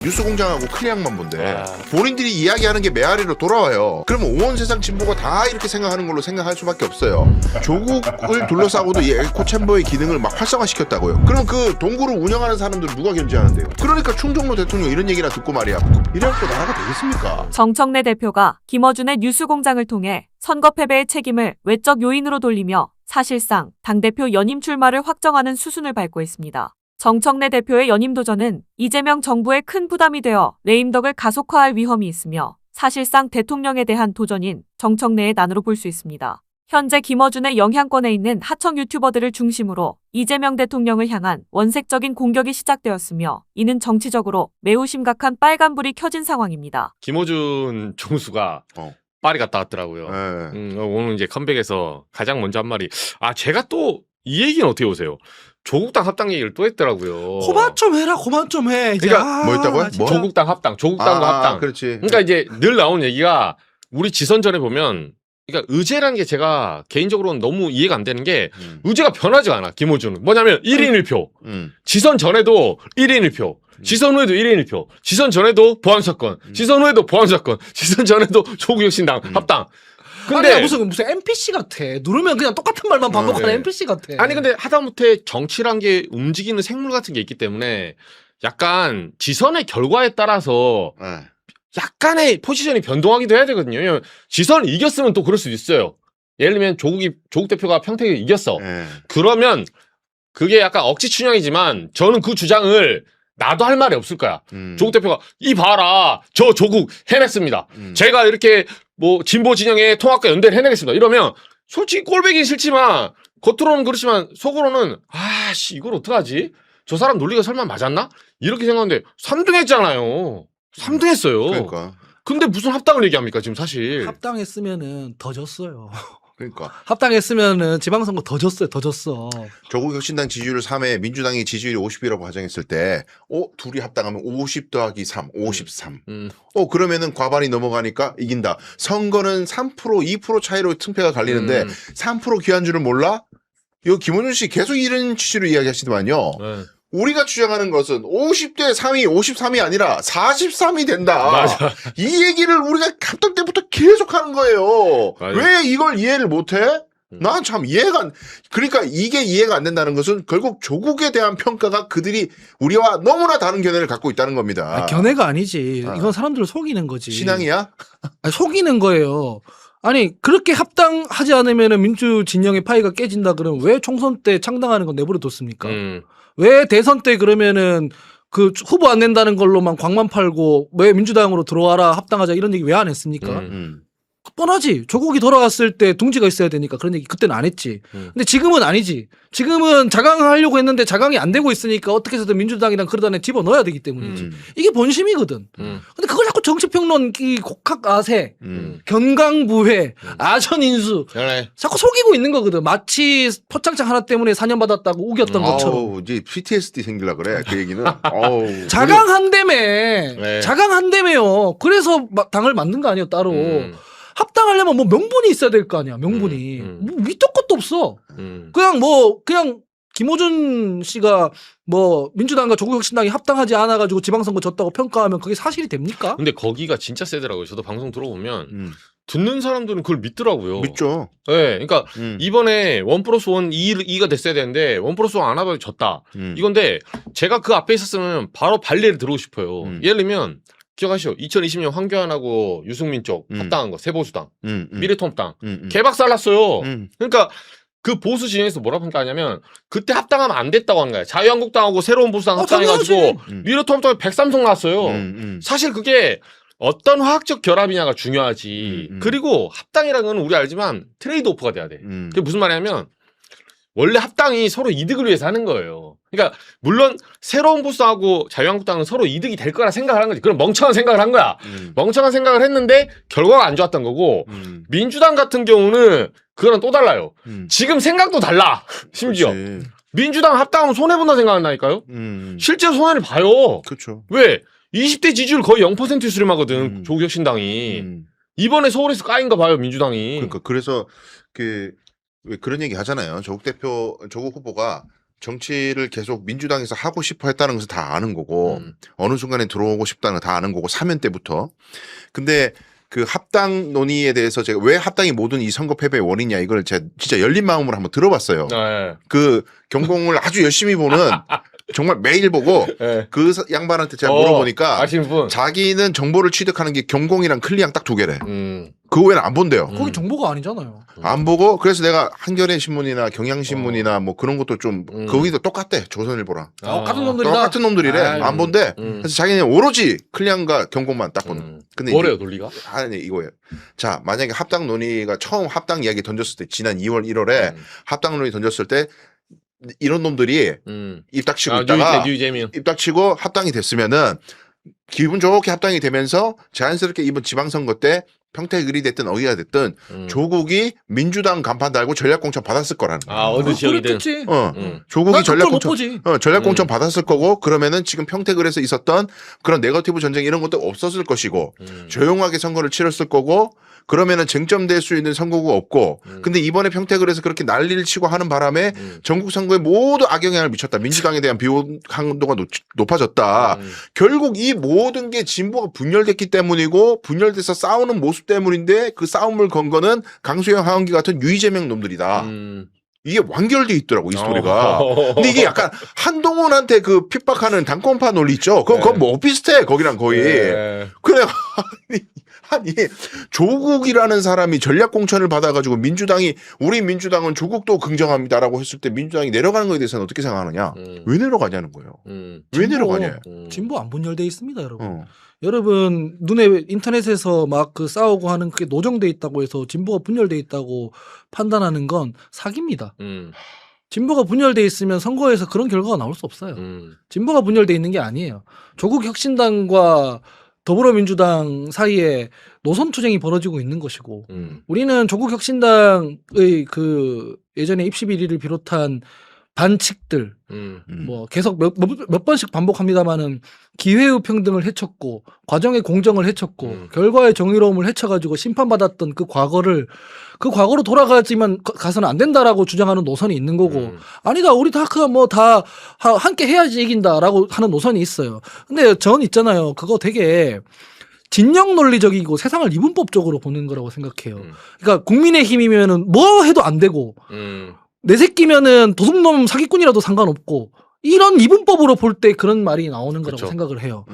뉴스공장하고 클리앙만 본데 본인들이 이야기하는 게 메아리로 돌아와요. 그러면 온 세상 진보가 다 이렇게 생각하는 걸로 생각할 수밖에 없어요. 조국을 둘러싸고도 이 에코 챔버의 기능을 막 활성화시켰다고요. 그럼 그 동굴을 운영하는 사람들 누가 견제하는데요? 그러니까 충정로 대통령 이런 얘기나 듣고 말이야. 이래갖고 나라가 되겠습니까? 정청래 대표가 김어준의 뉴스공장을 통해 선거 패배의 책임을 외적 요인으로 돌리며 사실상 당대표 연임 출마를 확정하는 수순을 밟고 있습니다. 정청래 대표의 연임 도전은 이재명 정부에 큰 부담이 되어 레임덕을 가속화할 위험이 있으며 사실상 대통령에 대한 도전인 정청래의 난으로 볼 수 있습니다. 현재 김어준의 영향권에 있는 하청 유튜버들을 중심으로 이재명 대통령을 향한 원색적인 공격이 시작되었으며 이는 정치적으로 매우 심각한 빨간불이 켜진 상황입니다. 김어준 총수가 파리 갔다 왔더라고요. 오늘 이제 컴백에서 가장 먼저 한 말이 제가 또 이 얘기는 어떻게 보세요? 조국당 합당 얘기를 또 했더라고요. 그만 좀 해라, 그만 좀 해. 이제. 그러니까 뭐 있다고요? 진짜. 뭐? 조국당 합당, 조국당과 합당. 그렇지. 그러니까 이제 늘 나오는 얘기가 우리 지선 전에 보면, 그러니까 의제라는 게 제가 개인적으로는 너무 이해가 안 되는 게 의제가 변하지 않아. 김어준은 뭐냐면 1인 1표. 지선 전에도 1인 1표. 지선 후에도 1인 1표. 지선 전에도 보안사건. 지선 후에도 보안사건. 지선 전에도 조국혁신당 합당. 근데 아니, 무슨 NPC 같아. 누르면 그냥 똑같은 말만 반복하는 네. NPC 같아. 아니 근데 하다못해 정치란 게 움직이는 생물 같은 게 있기 때문에 약간 지선의 결과에 따라서 약간의 포지션이 변동하기도 해야 되거든요. 왜냐면 지선을 이겼으면 또 그럴 수도 있어요. 예를 들면 조국 대표가 평택을 이겼어. 그러면 그게 약간 억지 춘향이지만 저는 그 주장을 나도 할 말이 없을 거야. 조국 대표가 이 봐라 저 조국 해냈습니다. 제가 이렇게 뭐 진보 진영의 통합과 연대를 해내겠습니다. 이러면 솔직히 꼴보기 싫지만 겉으로는 그렇지만 속으로는 아씨 이걸 어떡하지? 저 사람 논리가 설마 맞았나? 이렇게 생각하는데 3등했잖아요. 3등했어요. 그러니까. 근데 무슨 합당을 얘기합니까 지금 사실. 합당했으면은 더 졌어요. 그러니까. 합당했으면은 지방선거 더 졌어요. 더 졌어. 조국혁신당 지지율 3에 민주당이 지지율이 50이라고 가정했을 때, 둘이 합당하면 50 더하기 3, 53. 그러면은 과반이 넘어가니까 이긴다. 선거는 3%, 2% 차이로 승패가 갈리는데 3% 귀한 줄을 몰라? 이거 김원준 씨 계속 이런 취지로 이야기하시더만요. 우리가 주장하는 것은 50대 3이 53이 아니라 43이 된다. 맞아. 이 얘기를 우리가 합당 때부터 계속 하는 거예요. 맞아. 왜 이걸 이해를 못해? 난 참 그러니까 이게 이해가 안 된다는 것은 결국 조국에 대한 평가가 그들이 우리와 너무나 다른 견해를 갖고 있다는 겁니다. 견해가 아니지. 이건 사람들을 속이는 거지. 신앙이야? 아니, 속이는 거예요. 아니 그렇게 합당하지 않으면 민주 진영의 파이가 깨진다 그러면 왜 총선 때 창당하는 건 내버려 뒀습니까? 왜 대선 때 그러면은 그 후보 안 낸다는 걸로만 광만 팔고 왜 민주당으로 들어와라 합당하자 이런 얘기 왜 안 했습니까? 뻔하지. 조국이 돌아갔을 때 둥지가 있어야 되니까 그런 얘기 그때는 안 했지. 근데 지금은 아니지. 지금은 자강하려고 했는데 자강이 안 되고 있으니까 어떻게 해서든 민주당이랑 그러다 안에 집어넣어야 되기 때문이지. 이게 본심이거든. 근데 그걸 자꾸 정치평론 이 곡학아세, 견강부회, 아전인수 자꾸 속이고 있는 거거든. 마치 포창장 하나 때문에 4년 받았다고 우겼던 것처럼. 이제 PTSD 생길라 그래. 그 얘기는. 자강한다며. 네. 자강한다며요. 그래서 당을 만든 거 아니에요 따로. 합당하려면 뭐 명분이 있어야 될 거 아니야. 명분이. 뭐 밑도 끝도 없어. 그냥 김어준 씨가 뭐 민주당과 조국혁신당이 합당하지 않아가지고 지방선거 졌다고 평가하면 그게 사실이 됩니까? 근데 거기가 진짜 세더라고요. 저도 방송 들어보면 듣는 사람들은 그걸 믿더라고요. 믿죠. 네, 그러니까 이번에 1+1 2가 됐어야 되는데 1+1 안 하다 졌다. 이건데 제가 그 앞에 있었으면 바로 발리를 들어오고 싶어요. 예를 들면 기억하시죠? 2020년 황교안하고 유승민 쪽 합당한 거 세보수당, 미래통합당 개박살 났어요. 그러니까 그 보수 진영에서 뭐라 평가하냐면 그때 합당하면 안 됐다고 하는 거야. 자유한국당하고 새로운 보수당 합당해가지고 미래통합당에 103석 나왔어요. 사실 그게 어떤 화학적 결합이냐가 중요하지. 그리고 합당이라는 건 우리 알지만 트레이드 오프가 돼야 돼. 그게 무슨 말이냐면 원래 합당이 서로 이득을 위해서 하는 거예요. 그러니까 물론 새로운 보수하고 자유한국당은 서로 이득이 될 거라 생각을 한 거지. 그럼 멍청한 생각을 한 거야. 멍청한 생각을 했는데 결과가 안 좋았던 거고 민주당 같은 경우는 그거랑 또 달라요. 지금 생각도 달라. 심지어 그치. 민주당 합당하면 손해본다 생각한다니까요. 실제로 손해를 봐요. 그렇죠. 왜? 20대 지지율 거의 0% 수렴하거든. 조국혁신당이. 이번에 서울에서 까인 거 봐요. 민주당이. 그러니까 그래서 왜 그런 얘기 하잖아요. 조국 후보가 정치를 계속 민주당에서 하고 싶어 했다는 것을 다 아는 거고 어느 순간에 들어오고 싶다는 걸 다 아는 거고 사면 때부터. 근데 그 합당 논의에 대해서 제가 왜 합당이 모든 이 선거 패배의 원인이냐 이걸 제가 진짜 열린 마음으로 한번 들어봤어요. 네. 그 경공을 아주 열심히 보는 정말 매일 보고 네. 그 양반한테 제가 물어보니까 아시는 분. 자기는 정보를 취득하는 게 경공이랑 클리앙 딱 두 개래. 그 외에는 안 본대요. 거기 정보가 아니잖아요. 안 보고 그래서 내가 한겨레 신문이나 경향신문이나 뭐 그런 것도 좀 거기도 똑같대. 조선일보랑. 같은 놈들이다. 똑같은 놈들이래. 아유. 안 본대. 그래서 자기는 오로지 클리앙과 경공만 딱 보는. 근데 뭐래요 논리가? 아니 이거예요. 자 만약에 합당 논의가 처음 합당 이야기 던졌을 때 지난 2월 1월에 합당 논의 던졌을 때 이런 놈들이 입 닥치고 있다가 뉴재민. 입 닥치고 합당이 됐으면은 기분 좋게 합당이 되면서 자연스럽게 이번 지방선거 때 평택 을이 됐든 어디가 됐든 조국이 민주당 간판 달고 전략공천 받았을 거라는 거야. 아 어느 지역이든. 그렇겠지. 조국이 전략공천 보지. 전략공천 받았을 거고 그러면은 지금 평택을에서 있었던 그런 네거티브 전쟁 이런 것도 없었을 것이고 조용하게 선거를 치렀을 거고 그러면은 쟁점될 수 있는 선거구가 없고 근데 이번에 평택을에서 그렇게 난리를 치고 하는 바람에 전국 선거에 모두 악영향을 미쳤다. 민주당에 대한 비호감도가 높아졌다. 결국 이 모든 게 진보가 분열됐기 때문이고 분열돼서 싸우는 모습 때문인데 그 싸움을 건 거는 강수영 하원기 같은 유이재명 놈들이다. 이게 완결돼 있더라고 이 스토리가. 근데 이게 약간 한동훈한테 그 핍박하는 당권파 논리 있죠. 그건 뭐 비슷해 거기랑 거의. 그래 아니 조국이라는 사람이 전략공천을 받아가지고 민주당이 우리 민주당은 조국도 긍정합니다라고 했을 때 민주당이 내려가는 거에 대해서는 어떻게 생각하느냐? 왜 내려가냐는 거예요. 왜 내려가냐? 진보 안 분열돼 있습니다, 여러분. 여러분 눈에 인터넷에서 막 그 싸우고 하는 그게 노정돼 있다고 해서 진보가 분열돼 있다고 판단하는 건 사기입니다. 진보가 분열돼 있으면 선거에서 그런 결과가 나올 수 없어요. 진보가 분열돼 있는 게 아니에요. 조국 혁신당과 더불어민주당 사이에 노선 투쟁이 벌어지고 있는 것이고 우리는 조국 혁신당의 그 예전에 입시 비리를 비롯한 반칙들 뭐 계속 몇 번씩 반복합니다마는 기회의 평등을 해쳤고 과정의 공정을 해쳤고 결과의 정의로움을 해쳐가지고 심판받았던 그 과거로 돌아가지만 가서는 안 된다라고 주장하는 노선이 있는 거고 아니다 우리 다 함께 해야지 이긴다라고 하는 노선이 있어요. 근데 전 있잖아요. 그거 되게 진영 논리적이고 세상을 이분법적으로 보는 거라고 생각해요. 그러니까 국민의힘이면은 뭐 해도 안 되고 내 새끼면은 도둑놈 사기꾼이라도 상관없고 이런 이분법으로 볼 때 그런 말이 나오는 거라고 그쵸. 생각을 해요.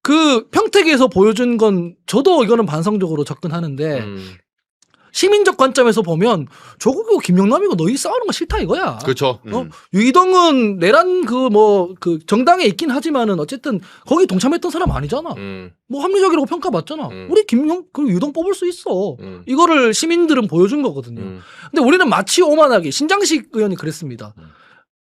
그 평택에서 보여준 건 저도 이거는 반성적으로 접근하는데 시민적 관점에서 보면 조국이고 김영남이고 너희 싸우는 거 싫다 이거야. 그렇죠. 유이동은 내란 그 정당에 있긴 하지만은 어쨌든 거기 동참했던 사람 아니잖아. 뭐 합리적이라고 평가받잖아. 우리 그 유동 뽑을 수 있어. 이거를 시민들은 보여준 거거든요. 근데 우리는 마치 오만하게 신장식 의원이 그랬습니다.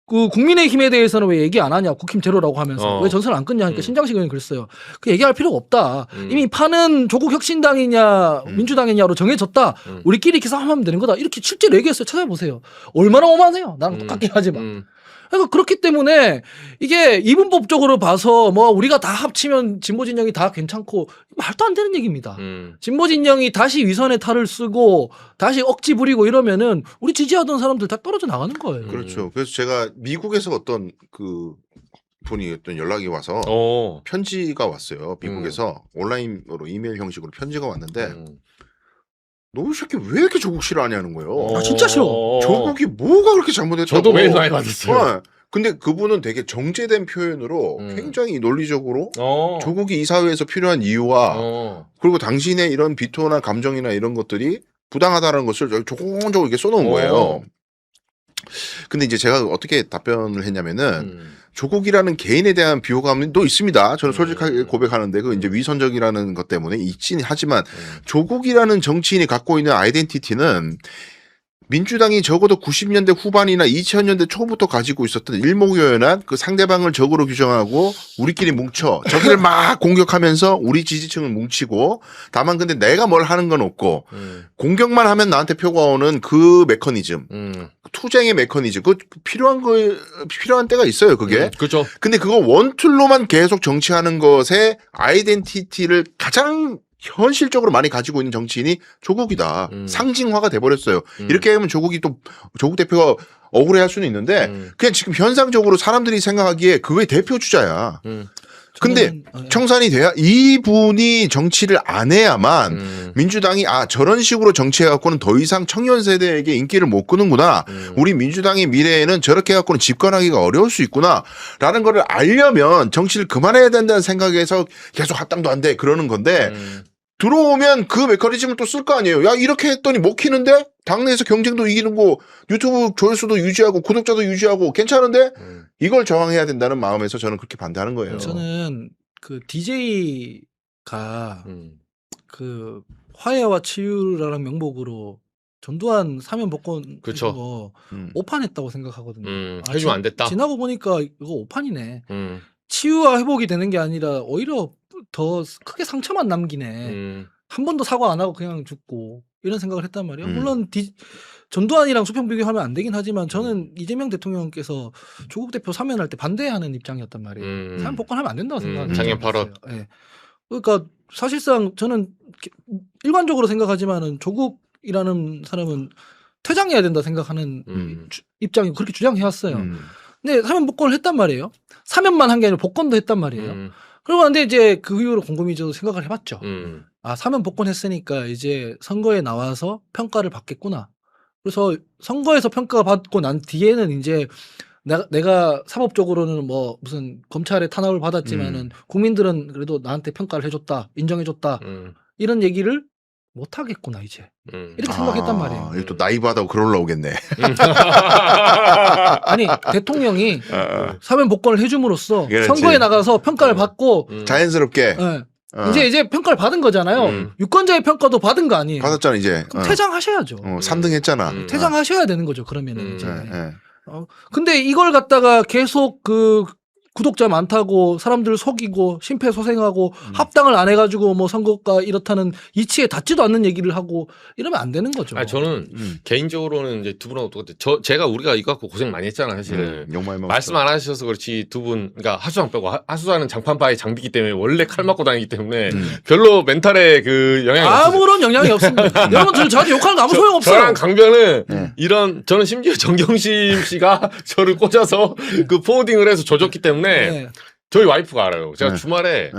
그 국민의힘에 대해서는 왜 얘기 안 하냐 국힘 제로라고 하면서 왜 전선을 안 끊냐 하니까 신장식 의원이 그랬어요. 그 얘기할 필요가 없다. 이미 판은 조국 혁신당이냐 민주당이냐로 정해졌다. 우리끼리 이렇게 싸움하면 되는 거다. 이렇게 실제로 얘기했어요. 찾아보세요. 얼마나 오만해요. 나랑 똑같긴 하지만. 그러니까 그렇기 때문에 이게 이분법적으로 봐서 뭐 우리가 다 합치면 진보 진영이 다 괜찮고 말도 안 되는 얘기입니다. 진보 진영이 다시 위선의 탈을 쓰고 다시 억지 부리고 이러면은 우리 지지하던 사람들 다 떨어져 나가는 거예요. 그렇죠. 그래서 제가 미국에서 어떤 그 분이 어떤 연락이 와서 편지가 왔어요. 미국에서 온라인으로 이메일 형식으로 편지가 왔는데 너 이 새끼 왜 이렇게 조국 싫어하냐는 거예요. 아 진짜 싫어. 조국이 뭐가 그렇게 잘못했다고. 저도 메일 많이 받았어요. 근데 그분은 되게 정제된 표현으로 굉장히 논리적으로 조국이 이 사회에서 필요한 이유와 그리고 당신의 이런 비토나 감정이나 이런 것들이 부당하다는 것을 조금조금 이렇게 써놓은 거예요. 근데 이제 제가 어떻게 답변을 했냐면은 조국이라는 개인에 대한 비호감도 있습니다. 저는 솔직하게 고백하는데 그 이제 위선적이라는 것 때문에 있긴 하지만 조국이라는 정치인이 갖고 있는 아이덴티티는 민주당이 적어도 90년대 후반이나 2000년대 초부터 가지고 있었던 일목요연한 그 상대방을 적으로 규정하고 우리끼리 뭉쳐 저기를 막 공격하면서 우리 지지층을 뭉치고 다만 근데 내가 뭘 하는 건 없고 공격만 하면 나한테 표가 오는 그 메커니즘 투쟁의 메커니즘 그 필요한 때가 있어요 그게. 그렇죠. 근데 그거 원툴로만 계속 정치하는 것에 아이덴티티를 가장 현실적으로 많이 가지고 있는 정치인이 조국이다. 상징화가 돼버렸어요. 이렇게 하면 조국 대표가 억울해할 수는 있는데 그냥 지금 현상적으로 사람들이 생각하기에 그의 대표 주자야. 근데 청산이 돼야 이분이 정치를 안 해야만 민주당이 저런 식으로 정치해갖고는 더 이상 청년 세대에게 인기를 못 끄는구나. 우리 민주당의 미래에는 저렇게 해갖고는 집권하기가 어려울 수 있구나. 라는 거를 알려면 정치를 그만해야 된다는 생각에서 계속 합당도 안 돼. 그러는 건데 들어오면 그 메커니즘을 또 쓸 거 아니에요. 야 이렇게 했더니 먹히는데 당내에서 경쟁도 이기는 거 유튜브 조회수도 유지하고 구독자도 유지하고 괜찮은데 이걸 저항해야 된다는 마음에서 저는 그렇게 반대하는 거예요. 저는 그 DJ가 그 화해와 치유라는 명목으로 전두환 사면 복권 그쵸. 거 오판했다고 생각하거든요. 해주면 안 됐다. 지나고 보니까 이거 오판이네. 치유와 회복이 되는 게 아니라 오히려 더 크게 상처만 남기네. 한 번도 사과 안 하고 그냥 죽고 이런 생각을 했단 말이에요. 물론 전두환이랑 수평 비교하면 안 되긴 하지만 저는 이재명 대통령께서 조국 대표 사면할 때 반대하는 입장이었단 말이에요. 사면 복권하면 안 된다고 생각합니다. 작년 8월. 네. 그러니까 사실상 저는 일관적으로 생각하지만은 조국이라는 사람은 퇴장해야 된다 생각하는 입장이 그렇게 주장해왔어요. 근데 사면 복권을 했단 말이에요. 사면만 한 게 아니라 복권도 했단 말이에요. 그러고 근데 이제 그 이후로 곰곰이 저도 생각을 해봤죠. 사면 복권했으니까 이제 선거에 나와서 평가를 받겠구나. 그래서 선거에서 평가 받고 난 뒤에는 이제 내가 사법적으로는 뭐 무슨 검찰의 탄압을 받았지만은 국민들은 그래도 나한테 평가를 해줬다, 인정해줬다 이런 얘기를 못 하겠구나 이제 이렇게 생각했단 말이에요. 이거 또 나이브하다고 글 올라오겠네. 아니 대통령이 사면 복권을 해줌으로써 그렇지. 선거에 나가서 평가를 받고 자연스럽게 네. 이제 평가를 받은 거잖아요. 유권자의 평가도 받은 거 아니에요. 받았잖아 이제. 그럼 퇴장하셔야죠. 3등 했잖아. 퇴장하셔야 되는 거죠. 그러면은 이제. 근데 이걸 갖다가 계속 그 구독자 많다고 사람들 속이고 심폐소생하고 합당을 안 해가지고 뭐 선거가 이렇다는 이치에 닿지도 않는 얘기를 하고 이러면 안 되는 거죠. 저는 개인적으로는 이제 두 분하고 똑같아요. 제가 우리가 이거 갖고 고생 많이 했잖아 사실은. 말씀 안 하셔서 그렇지 두 분 그러니까 하수장 빼고 하수장은 장판바의 장비기 때문에 원래 칼 맞고 다니기 때문에 별로 멘탈에 그 영향이 아무런 영향이 없습니다. 여러분 저한테 욕하는 거 아무 소용 없어요. 저랑 강변은 이런 저는 심지어 정경심 씨가 저를 꽂아서 그 포워딩을 해서 줘줬기 때문에 저희 와이프가 알아요. 제가 주말에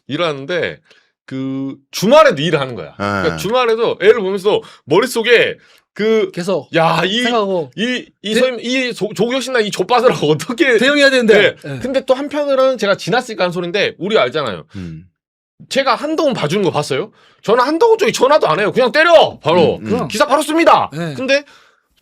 일하는데 그 주말에도 일을 하는 거야. 그러니까 주말에도 애를 보면서 머릿속에 그 계속 생각하고 조국혁신당 이 좆바들하고 어떻게 대응해야 되는데. 근데 또 한편으로는 제가 지났으니까 하는 소리인데 우리 알잖아요. 제가 한동훈 봐주는 거 봤어요? 저는 한동훈 쪽에 전화도 안 해요. 그냥 때려 바로 기사 바로 씁니다. 근데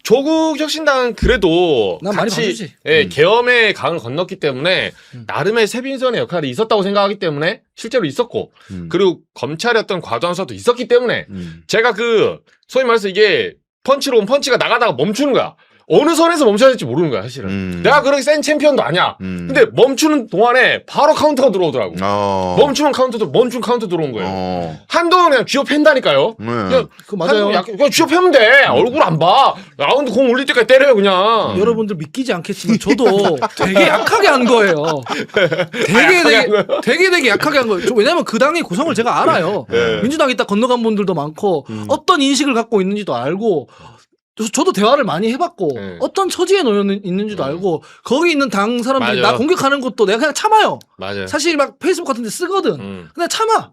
조국 혁신당은 그래도 난 많이 같이 봐주지. 계엄의 강을 건넜기 때문에 나름의 세빈선의 역할이 있었다고 생각하기 때문에 실제로 있었고 그리고 검찰의 어떤 과도한 수사도 있었기 때문에 제가 그 소위 말해서 이게 펀치로 온 펀치가 나가다가 멈추는 거야. 어느 선에서 멈춰야 될지 모르는 거야 사실은. 내가 그렇게 센 챔피언도 아니야. 근데 멈추는 동안에 바로 카운터가 들어오더라고. 멈추면 멈춘 카운터 들어온 거예요. 한동훈 그냥 쥐어 팬다니까요. 그냥 그 맞아요. 그냥 쥐어 패면 돼. 얼굴 안 봐. 라운드 공 올릴 때까지 때려요 그냥. 여러분들 믿기지 않겠지만 저도 되게 약하게 한 거예요. 되게 약하게 한 거예요. 왜냐면 그 당의 구성을 제가 알아요. 민주당이 딱 건너간 분들도 많고 어떤 인식을 갖고 있는지도 알고 저도 대화를 많이 해봤고 어떤 처지에 놓여 있는지도 알고 거기 있는 당 사람들이 나 공격하는 것도 내가 그냥 참아요. 사실 막 페이스북 같은 데 쓰거든. 그냥 참아.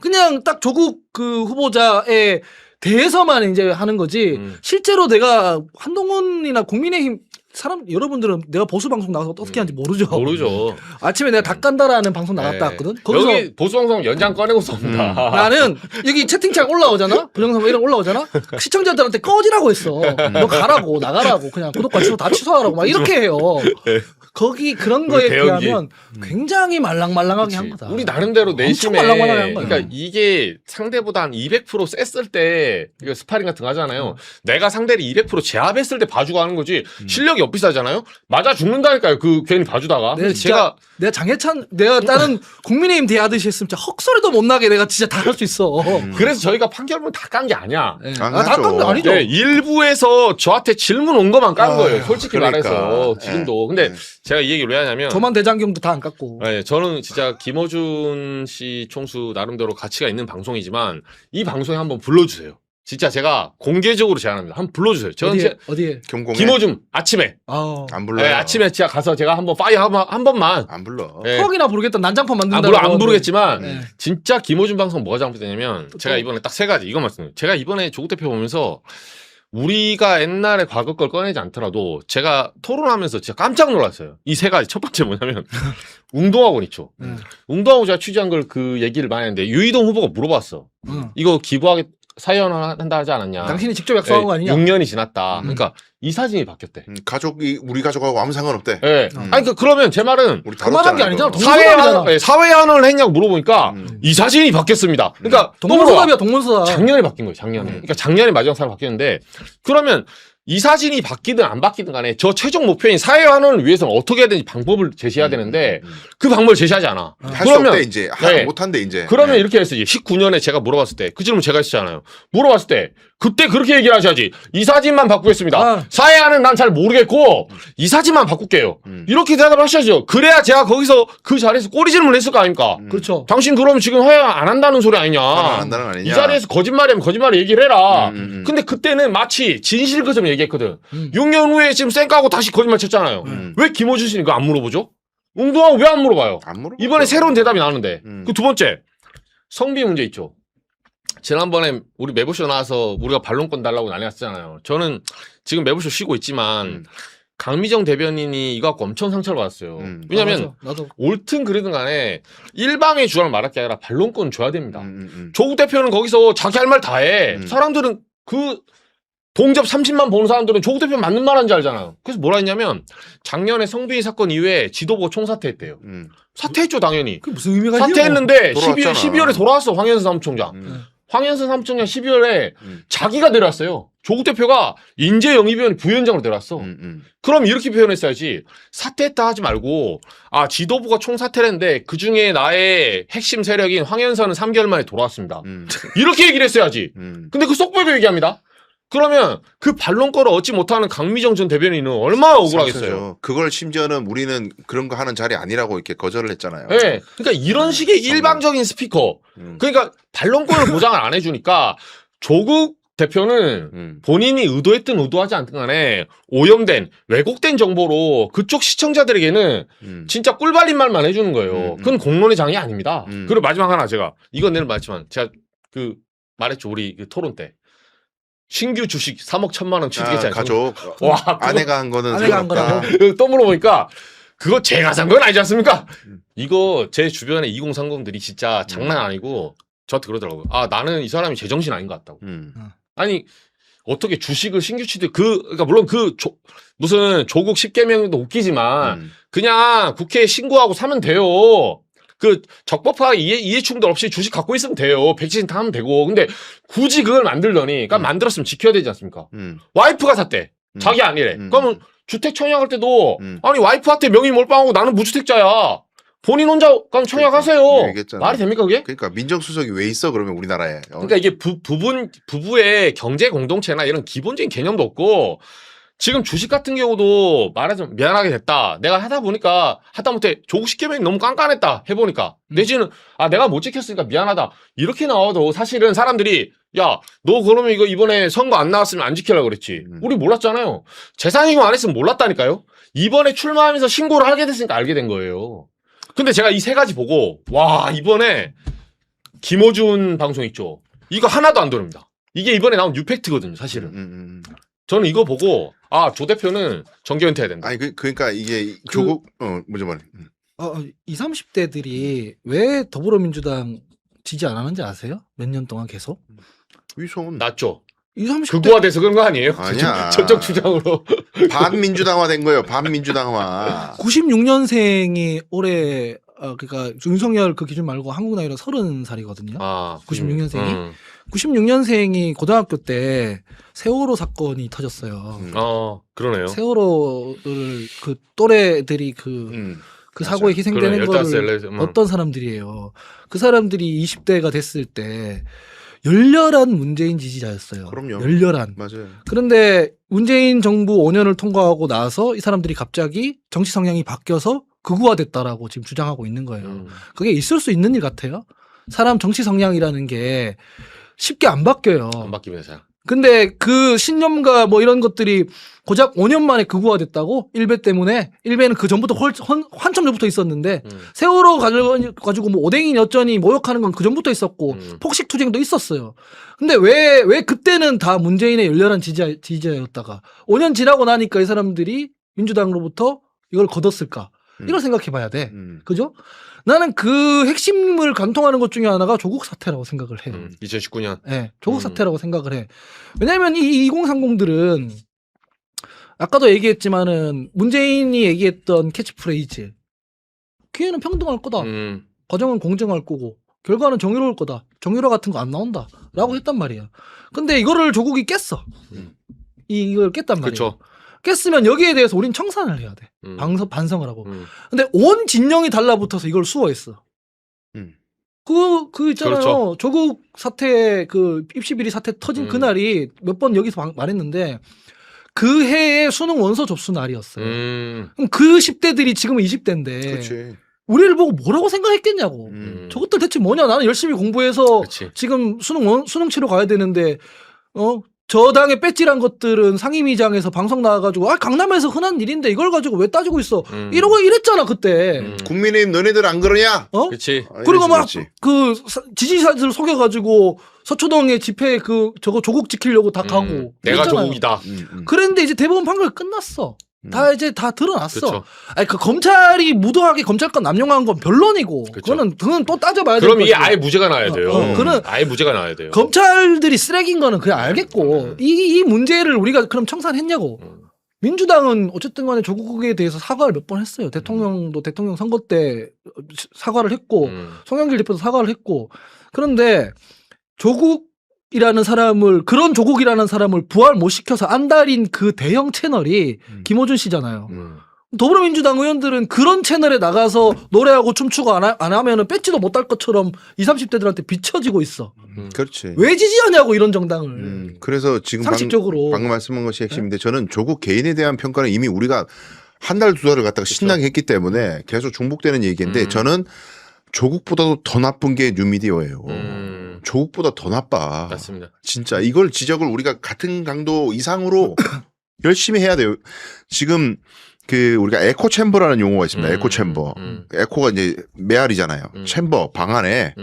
그냥 딱 조국 그 후보자에 대해서만 이제 하는 거지 실제로 내가 한동훈이나 국민의힘 사람 여러분들은 내가 보수 방송 나가서 어떻게 하는지 모르죠. 아침에 내가 닭 간다라는 방송 나갔다 왔거든. 거기서 여기 보수 방송 연장 꺼내고 쏩니다. 나는 여기 채팅창 올라오잖아. 부정선거 이런 올라오잖아. 시청자들한테 꺼지라고 했어. 너 가라고 나가라고 그냥 구독과 취소 다 취소하라고 막 이렇게 해요. 거기 그런 거에 비하면 굉장히 말랑말랑하게 한 거다. 우리 나름대로 내심에 말랑말랑하게 한 거야. 그러니까 이게 상대보다 한 200% 셌을 때 이거 스파링 같은 거 하잖아요. 내가 상대를 200% 제압했을 때 봐주고 하는 거지. 실력이 생각이 엇비슷하잖아요. 맞아 죽는다니까요. 그 괜히 봐주다가. 내가 진짜 내가 장해찬 내가 다른 국민의힘 대하듯이 했으면 진짜 헛소리도 못 나게 내가 진짜 다 할 수 있어. 그래서 저희가 판결문 다 깐 게 아니야. 네. 안 다 하죠. 깐게 아니죠. 네, 일부에서 저한테 질문 온 것만 깐 거예요. 솔직히 그러니까. 말해서 지금도. 근데 네. 제가 이 얘기를 왜 하냐면 조만 대장경도 다 안 깎고. 네, 저는 진짜 김어준 씨 총수 나름대로 가치가 있는 방송이지만 이 방송에 한번 불러주세요. 진짜 제가 공개적으로 제안합니다. 한번 불러주세요. 저는 어디에? 경공에 김어준 아침에 안 불러요. 네, 아침에 진짜 가서 제가 한번 파이어 한 번만 안 불러. 네. 턱이나 부르겠다 난장판 만든다. 물론 안 부르겠지만 네. 진짜 김어준 방송 뭐가 잘못되냐면 제가 이번에 딱 세 가지 이거 말씀드려요. 제가 이번에 조국 대표 보면서 우리가 옛날에 과거 걸 꺼내지 않더라도 제가 토론하면서 진짜 깜짝 놀랐어요. 이 세 가지. 첫 번째 뭐냐면 웅동학원 있죠. 웅동학원 제가 취재한 걸 그 얘기를 많이 했는데 유이동 후보가 물어봤어. 이거 기부하게 사연한다 하지 않았냐. 당신이 직접 약속한 거 아니냐? 6년이 지났다. 그러니까 이 사진이 바뀌었대. 가족이 우리 가족하고 아무 상관없대. 예. 아니 그러면 제 말은 우리 그만한 게 아니잖아. 사회환원, 사회환원을 했냐고 물어보니까 이 사진이 바뀌었습니다. 그러니까 동문서답이야 동문서답. 작년에 바뀐 거예요. 작년에. 그러니까 작년에 마지막 사람 바뀌었는데 그러면 이 사진이 바뀌든 안 바뀌든 간에 저 최종 목표인 사회환원을 위해서는 어떻게 해야 되는지 방법을 제시해야 되는데 그 방법을 제시하지 않아. 할 수 없대 이제. 네. 못한대 이제. 그러면 네. 이렇게 했어요. 19년에 제가 물어봤을 때 그 질문 제가 했잖아요. 물어봤을 때 그때 그렇게 얘기를 하셔야지. 이 사진만 바꾸겠습니다. 사회안은 난 잘 모르겠고 이 사진만 바꿀게요. 이렇게 대답을 하셔야죠. 그래야 제가 거기서 그 자리에서 꼬리 질문을 했을 거 아닙니까? 그렇죠. 당신 그러면 지금 화해 안 한다는 소리 아니냐? 안 한다는 거 아니냐? 이 자리에서 거짓말이면 거짓말을 얘기를 해라. 근데 그때는 마치 진실 그 점 얘기했거든. 6년 후에 지금 쌩까고 다시 거짓말 쳤잖아요. 왜 김어준 씨는 그거 안 물어보죠? 웅동하고 왜 안 물어봐요? 안 물어봐. 이번에 새로운 대답이 나오는데. 그 두 번째 성비 문제 있죠. 지난번에 우리 매부쇼 나와서 우리가 반론권 달라고 난리 났잖아요. 저는 지금 매부쇼 쉬고 있지만 강미정 대변인이 이거 갖고 엄청 상처를 받았어요. 왜냐면 나도. 옳든 그르든 간에 일방의 주장을 말할 게 아니라 반론권을 줘야 됩니다. 조국 대표는 거기서 자기 할 말 다 해. 사람들은 그 동접 30만 보는 사람들은 조국 대표 맞는 말 하는지 알잖아요. 그래서 뭐라 했냐면 작년에 성비위 사건 이후에 지도부가 총사퇴했대요. 사퇴했죠 당연히. 그게 무슨 의미가 있냐고. 사퇴했는데 돌아왔잖아. 12월에 돌아왔어 황현수 사무총장. 황현수 사무총장 12월에 자기가 내려왔어요. 조국 대표가 인재영입위원회 부위원장으로 내려왔어. 그럼 이렇게 표현했어야지. 사퇴했다 하지 말고 아 지도부가 총사퇴를 했는데 그중에 나의 핵심 세력인 황현수는 3개월 만에 돌아왔습니다. 이렇게 얘기를 했어야지. 근데 그 쏙 빼고 얘기합니다. 그러면 그 반론권을 얻지 못하는 강미정 전 대변인은 얼마나 억울하겠어요. 상처죠. 그걸 심지어는 우리는 그런 거 하는 자리 아니라고 이렇게 거절을 했잖아요. 네. 그러니까 이런 식의 일방적인 스피커. 그러니까 반론권을 보장을 안 해주니까 조국 대표는 본인이 의도했든 의도하지 않든 간에 오염된 왜곡된 정보로 그쪽 시청자들에게는 진짜 꿀발린 말만 해주는 거예요. 그건 공론의 장이 아닙니다. 그리고 마지막 하나 제가 이건 내일 말했지만 제가 그 말했죠. 우리 그 토론 때. 신규 주식 3억 1천만 원 취득했잖아요. 가족. 와, 그거 아내가 한 거는 아내가 한 상관없다. 거라고? 또 물어보니까 그거 제가 산 건 아니지 않습니까? 이거 제 주변에 2030들이 진짜 장난 아니고 저한테 그러더라고요. 아 나는 이 사람이 제정신 아닌 것 같다고. 아니 어떻게 주식을 신규 취득 그러니까 물론 무슨 조국 10개명도 웃기지만 그냥 국회에 신고하고 사면 돼요. 그 적법하게 이해 충돌 없이 주식 갖고 있으면 돼요. 백신 다 하면 되고. 근데 굳이 그걸 만들더니 그러니까 만들었으면 지켜야 되지 않습니까? 와이프가 샀대. 자기 아니래. 그러면 주택 청약할 때도 아니 와이프한테 명의 몰빵하고 나는 무주택자야. 본인 혼자 그럼 청약하세요. 얘기했잖아. 말이 됩니까 그게? 그러니까 민정수석이 왜 있어 그러면 우리나라에. 그러니까 이게 부부의 경제 공동체나 이런 기본적인 개념도 없고 지금 주식 같은 경우도 말하자면 미안하게 됐다. 내가 하다 보니까 하다못해 조국 10개명이 너무 깐깐했다 해보니까 내지는 아 내가 못 지켰으니까 미안하다 이렇게 나와도 사실은 사람들이 야 너 그러면 이거 이번에 선거 안 나왔으면 안 지키려고 그랬지. 우리 몰랐잖아요. 재산이고 안 했으면 몰랐다니까요. 이번에 출마하면서 신고를 하게 됐으니까 알게 된 거예요. 근데 제가 이 세 가지 보고 와 이번에 김어준 방송 있죠. 이거 하나도 안 돌립니다. 이게 이번에 나온 뉴팩트거든요 사실은. 저는 이거 보고 아 조 대표는 정계 은퇴해야 된다. 아니 그러니까 이게 조국 뭐죠 말해. 20, 30대들이 왜 더불어민주당 지지 안 하는지 아세요? 몇 년 동안 계속? 위선 낫죠. 20, 30대 극우화돼서 그런 거 아니에요? 아니야. 저쪽 주장으로. 반민주당화 된 거예요. 반민주당화. 96년생이 올해 그러니까 윤석열 그 기준 말고 한국 나이로 30살이거든요. 아, 96년생이 96년생이 고등학교 때 세월호 사건이 터졌어요. 그러네요. 세월호를 그 또래들이 그 사고에 희생되는 거를 어떤 사람들이에요. 그 사람들이 20대가 됐을 때 열렬한 문재인 지지자였어요. 그럼요. 열렬한. 맞아요. 그런데 문재인 정부 5년을 통과하고 나서 이 사람들이 갑자기 정치 성향이 바뀌어서 극우화됐다라고 지금 주장하고 있는 거예요. 그게 있을 수 있는 일 같아요. 사람 정치 성향이라는 게 쉽게 안 바뀌어요. 안 바뀌면 잘. 근데 그 신념과 뭐 이런 것들이 고작 5년 만에 극우화됐다고? 일베 때문에? 일베는 그 전부터 한참 전부터 있었는데 세월호 가지고 뭐 오뎅이 여전히 모욕하는 건 그 전부터 있었고 폭식 투쟁도 있었어요. 근데 왜 그때는 다 문재인의 열렬한 지지자였다가 5년 지나고 나니까 이 사람들이 민주당으로부터 이걸 거뒀을까? 이걸 생각해 봐야 돼. 그죠? 나는 그 핵심을 관통하는 것 중에 하나가 조국 사태라고 생각을 해요. 2019년. 네, 조국 사태라고 생각을 해. 왜냐하면 이 2030들은 아까도 얘기했지만은 문재인이 얘기했던 캐치프레이즈 기회는 평등할 거다. 과정은 공정할 거고 결과는 정의로울 거다. 정의로 같은 거 안 나온다. 라고 했단 말이야. 근데 이거를 조국이 깼어. 이걸 깼단 말이야. 그쵸. 깼으면 여기에 대해서 우린 청산을 해야 돼. 반성을 하고. 근데 온 진영이 달라붙어서 이걸 수호했어. 그 있잖아요. 그렇죠. 조국 사태, 그 입시 비리 사태 터진 그날이 몇 번 여기서 말했는데 그 해에 수능 원서 접수 날이었어요. 그럼 그 10대들이 지금은 20대인데 그렇지. 우리를 보고 뭐라고 생각했겠냐고. 저것들 대체 뭐냐. 나는 열심히 공부해서 그치. 지금 수능 치러 가야 되는데 저 당의 배지란 것들은 상임위장에서 방송 나와가지고 강남에서 흔한 일인데 이걸 가지고 왜 따지고 있어. 이러고 이랬잖아 그때. 국민의힘 너네들 안 그러냐? 그렇지. 그리고 막 그 지지자들 속여가지고 서초동에 집회 저거 조국 지키려고 다 가고. 내가 그랬잖아요. 조국이다. 그랬는데 이제 대법원 판결 끝났어. 다 이제 다 드러났어. 그쵸. 아니 그 검찰이 무도하게 검찰권 남용한 건 변론이고. 그쵸. 그거는 또 따져봐야 돼. 그럼 이게 아예 무죄가 나야 돼요. 그는 아예 무죄가 나야 돼요. 검찰들이 쓰레기인 거는 그냥 알겠고 이 문제를 우리가 그럼 청산했냐고. 민주당은 어쨌든 간에 조국에 대해서 사과를 몇 번 했어요. 대통령도 대통령 선거 때 사과를 했고 송영길 대표도 사과를 했고. 그런데 조국이라는 사람을 그런 조국이라는 사람을 부활 못 시켜서 안달인 그 대형 채널이 김어준 씨잖아요. 더불어민주당 의원들은 그런 채널에 나가서 노래하고 춤추고 안 하면은 뺏지도 못할 것처럼 20, 30대들한테 비춰지고 있어. 그렇지. 왜 지지하냐고 이런 정당을. 그래서 지금 상식적으로. 방금 말씀한 것이 핵심인데 저는 조국 개인에 대한 평가는 이미 우리가 한 달, 두 달을 갖다가 신나게 했기 때문에 계속 중복되는 얘기인데 저는 조국보다도 더 나쁜 게 뉴미디어예요. 조국보다 더 나빠. 맞습니다. 진짜 이걸 지적을 우리가 같은 강도 이상으로 열심히 해야 돼요. 지금 우리가 에코 챔버라는 용어가 있습니다. 에코 챔버. 에코가 이제 메아리잖아요. 챔버 방 안에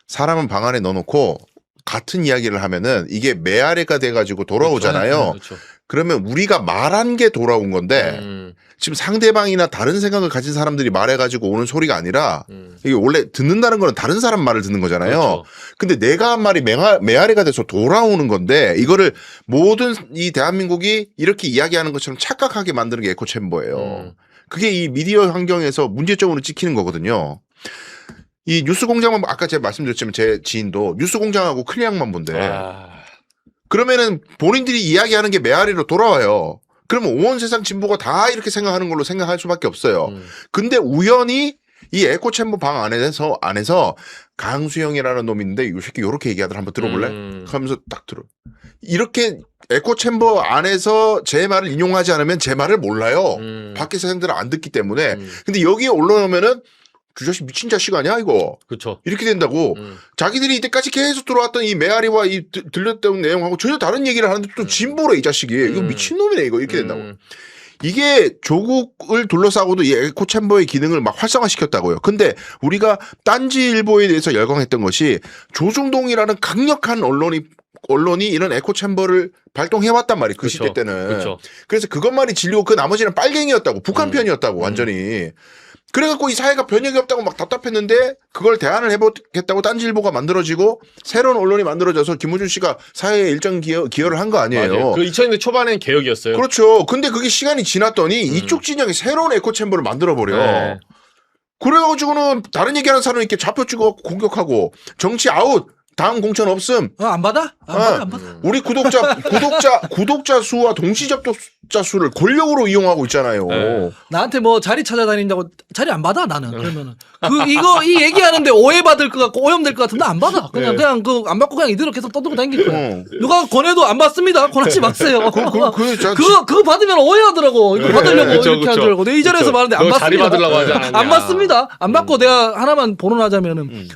사람은 방 안에 넣어놓고 같은 이야기를 하면은 이게 메아리가 돼가지고 돌아오잖아요. 그렇죠. 그러면 우리가 말한 게 돌아온 건데 지금 상대방이나 다른 생각을 가진 사람들이 말해가지고 오는 소리가 아니라 이게 원래 듣는다는 거는 다른 사람 말을 듣는 거잖아요. 그렇죠. 근데 내가 한 말이 메아리가 돼서 돌아오는 건데 이거를 모든 이 대한민국이 이렇게 이야기하는 것처럼 착각하게 만드는 게 에코챔버예요. 그게 이 미디어 환경에서 문제점으로 찍히는 거거든요. 이 뉴스공장만 아까 제가 말씀드렸지만 제 지인도 뉴스공장하고 클리앙만 본대. 그러면은 본인들이 이야기하는 게 메아리로 돌아와요. 그러면 온 세상 진보가 다 이렇게 생각하는 걸로 생각할 수밖에 없어요. 근데 우연히 이 에코챔버 방 안에서 강수영이라는 놈이 있는데 이 새끼 요렇게 얘기하더라 한번 들어볼래? 하면서 딱 들어. 이렇게 에코챔버 안에서 제 말을 인용하지 않으면 제 말을 몰라요. 밖에 사람들은 안 듣기 때문에. 근데 여기에 올라오면은 그 자식 미친 자식 아니야 이거. 그렇죠. 이렇게 된다고. 자기들이 이때까지 계속 들어왔던 이 메아리와 이 들렸던 내용하고 전혀 다른 얘기를 하는데 또 진보래 이 자식이. 이거 미친놈이네 이거 이렇게 된다고. 이게 조국을 둘러싸고도 이 에코챔버의 기능을 막 활성화시켰다고요. 근데 우리가 딴지일보에 대해서 열광했던 것이 조중동이라는 강력한 언론이 이런 에코챔버를 발동해왔단 말이에요. 그 그쵸. 시대 때는. 그쵸. 그래서 그것만이 진리고 그 나머지는 빨갱이였다고. 북한 편이었다고 완전히. 그래갖고 이 사회가 변혁이 없다고 막 답답했는데 그걸 대안을 해보겠다고 딴지일보가 만들어지고 새로운 언론이 만들어져서 김호준 씨가 사회에 일정 기여를 한 거 아니에요. 맞아요. 그 2000년대 초반엔 개혁이었어요. 그렇죠. 근데 그게 시간이 지났더니 이쪽 진영이 새로운 에코챔버를 만들어버려. 네. 그래가지고는 다른 얘기하는 사람 이렇게 좌표 찍어 공격하고 정치 아웃. 다음 공천 없음. 안 받아? 안 받아. 우리 구독자 수와 동시 접촉자 수를 권력으로 이용하고 있잖아요. 네. 나한테 뭐 자리 찾아다닌다고 자리 안 받아 나는. 그러면은 이 얘기하는데 오해받을 것 같고 오염될 것 같은데 안 받아. 그냥 그 안 받고 그냥 이대로 계속 떠들고 다닐 거야. 누가 권해도 안 받습니다. 권하지 마세요. 그거 받으면 오해하더라고. 이거 받으려고 그쵸, 이렇게 그쵸. 하더라고. 내 이 자리에서 그쵸. 말하는데 안 너 받습니다. 자리 받으려고 하지 않았냐. 안 받습니다. 안 받고 내가 하나만 본론하자면은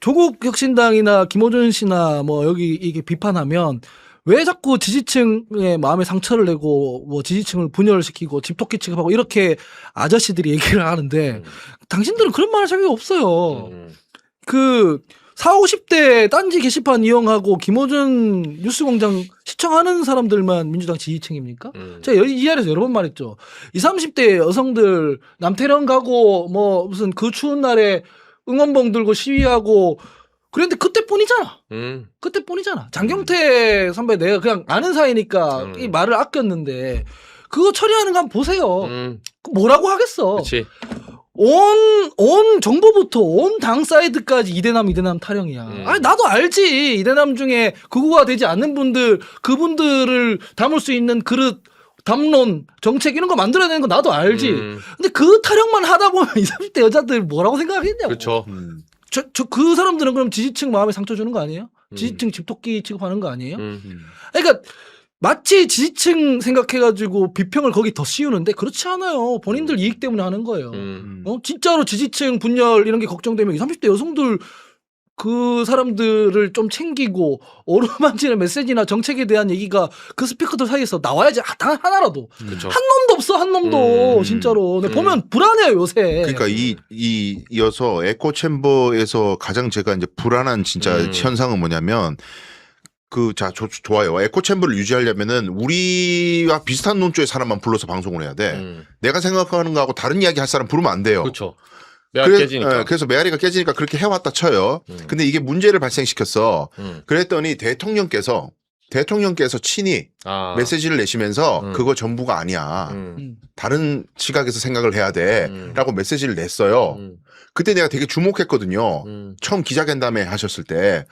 조국 혁신당이나 김어준 씨나 뭐 여기 이게 비판하면 왜 자꾸 지지층의 마음에 상처를 내고 뭐 지지층을 분열시키고 집토끼 취급하고 이렇게 아저씨들이 얘기를 하는데 당신들은 그런 말 할 자격이 없어요. 그 40, 50대 딴지 게시판 이용하고 김어준 뉴스공장 시청하는 사람들만 민주당 지지층입니까? 제가 이 자리에서 여러 번 말했죠. 20, 30대 여성들 남태령 가고 뭐 무슨 그 추운 날에 응원봉 들고 시위하고 그랬는데 그때뿐이잖아. 그때뿐이잖아. 장경태 선배 내가 그냥 아는 사이니까 이 말을 아꼈는데 그거 처리하는 거 한번 보세요. 뭐라고 하겠어. 그치. 온 정부부터 온 당 사이드까지 이대남 타령이야. 아니 나도 알지. 이대남 중에 극우가 되지 않는 분들 그분들을 담을 수 있는 그릇 담론, 정책 이런 거 만들어야 되는 거 나도 알지. 근데 그 타령만 하다 보면 20, 30대 여자들 뭐라고 생각하겠냐고. 그렇죠. 그 사람들은 그럼 지지층 마음에 상처 주는 거 아니에요? 지지층 집토끼 취급하는 거 아니에요? 그러니까 마치 지지층 생각해가지고 비평을 거기 더 씌우는데 그렇지 않아요. 본인들 이익 때문에 하는 거예요. 진짜로 지지층 분열 이런 게 걱정되면 20, 30대 여성들 그 사람들을 좀 챙기고 어루만지는 메시지나 정책에 대한 얘기가 그 스피커들 사이에서 나와야지 단 하나라도. 그쵸. 한 놈도 없어 한 놈도 진짜로. 근데 보면 불안해요 요새. 그러니까 이어서 에코 챔버에서 가장 제가 이제 불안한 진짜 현상은 뭐냐면 좋아요. 에코 챔버를 유지하려면은 우리와 비슷한 논조의 사람만 불러서 방송을 해야 돼. 내가 생각하는 거하고 다른 이야기 할 사람 부르면 안 돼요. 그렇죠. 메아리 깨지니까. 그래서 메아리가 깨지니까 그렇게 해왔다 쳐요. 근데 이게 문제를 발생시켰어. 그랬더니 대통령께서 친히 메시지를 내시면서 그거 전부가 아니야. 다른 시각에서 생각을 해야 돼. 라고 메시지를 냈어요. 그때 내가 되게 주목했거든요. 처음 기자간담회 하셨을 때.